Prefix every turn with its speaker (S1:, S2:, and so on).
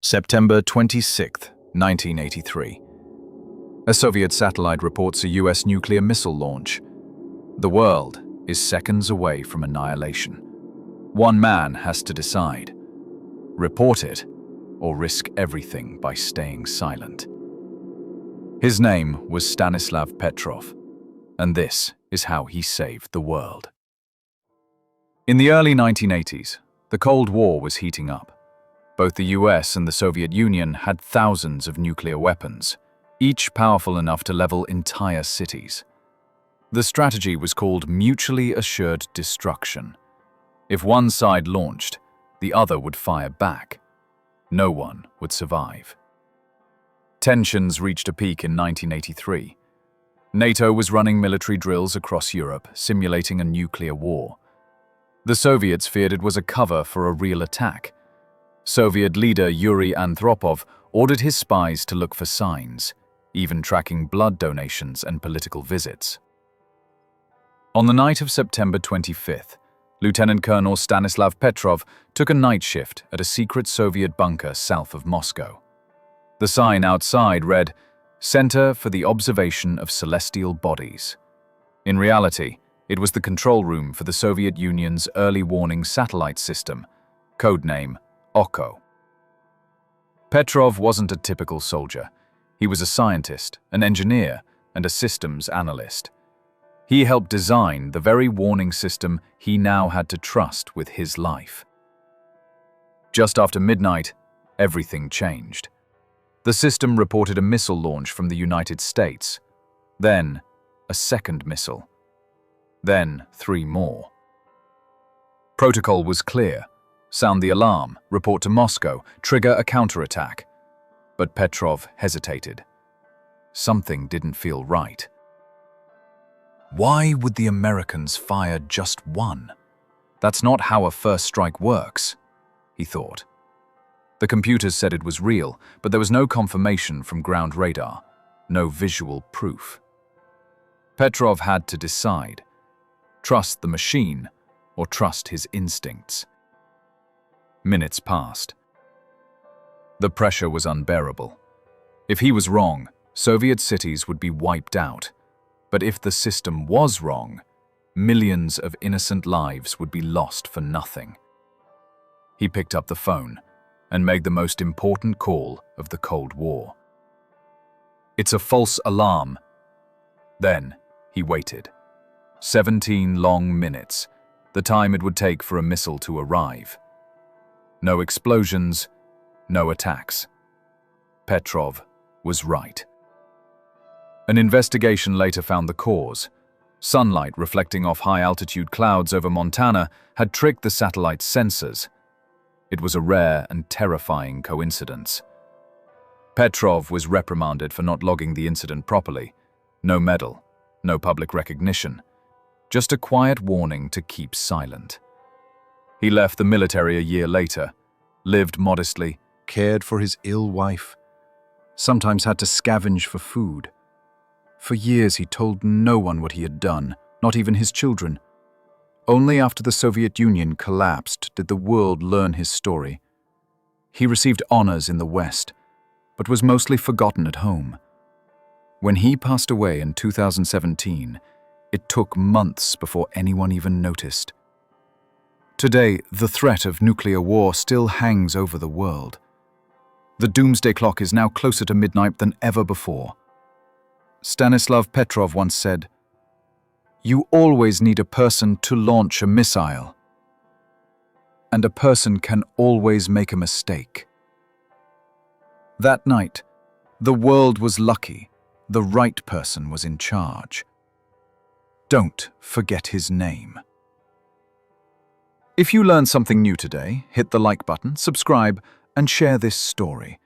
S1: September 26, 1983. A Soviet satellite reports a US nuclear missile launch. The world is seconds away from annihilation. One man has to decide: report it or risk everything by staying silent. His name was Stanislav Petrov, and this is how he saved the world. In the early 1980s, the Cold War was heating up. Both the US and the Soviet Union had thousands of nuclear weapons, each powerful enough to level entire cities. The strategy was called mutually assured destruction. If one side launched, the other would fire back. No one would survive. Tensions reached a peak in 1983. NATO was running military drills across Europe, simulating a nuclear war. The Soviets feared it was a cover for a real attack. Soviet leader Yuri Andropov ordered his spies to look for signs, even tracking blood donations and political visits. On the night of September 25th, Lieutenant Colonel Stanislav Petrov took a night shift at a secret Soviet bunker south of Moscow. The sign outside read, "Center for the Observation of Celestial Bodies." In reality, it was the control room for the Soviet Union's early warning satellite system, codename Oko. Petrov wasn't a typical soldier. He was a scientist, an engineer, and a systems analyst. He helped design the very warning system he now had to trust with his life. Just after midnight, everything changed. The system reported a missile launch from the United States, then a second missile, then 3 more. Protocol was clear: sound the alarm, report to Moscow, trigger a counterattack. But Petrov hesitated. Something didn't feel right. Why would the Americans fire just one? That's not how a first strike works, he thought. The computers said it was real, but there was no confirmation from ground radar, no visual proof. Petrov had to decide: trust the machine or trust his instincts. Minutes passed. The pressure was unbearable. If he was wrong, Soviet cities would be wiped out. But if the system was wrong, millions of innocent lives would be lost for nothing. He picked up the phone and made the most important call of the Cold War. "It's a false alarm." Then he waited. 17 long minutes, the time it would take for a missile to arrive. No explosions, no attacks. Petrov was right. An investigation later found the cause. Sunlight reflecting off high-altitude clouds over Montana had tricked the satellite's sensors. It was a rare and terrifying coincidence. Petrov was reprimanded for not logging the incident properly. No medal, no public recognition, just a quiet warning to keep silent. He left the military a year later, lived modestly, cared for his ill wife, sometimes had to scavenge for food. For years he told no one what he had done, not even his children. Only after the Soviet Union collapsed did the world learn his story. He received honors in the West, but was mostly forgotten at home. When he passed away in 2017, it took months before anyone even noticed. Today, the threat of nuclear war still hangs over the world. The doomsday clock is now closer to midnight than ever before. Stanislav Petrov once said, "You always need a person to launch a missile. And a person can always make a mistake." That night, the world was lucky. The right person was in charge. Don't forget his name. If you learned something new today, hit the like button, subscribe, and share this story.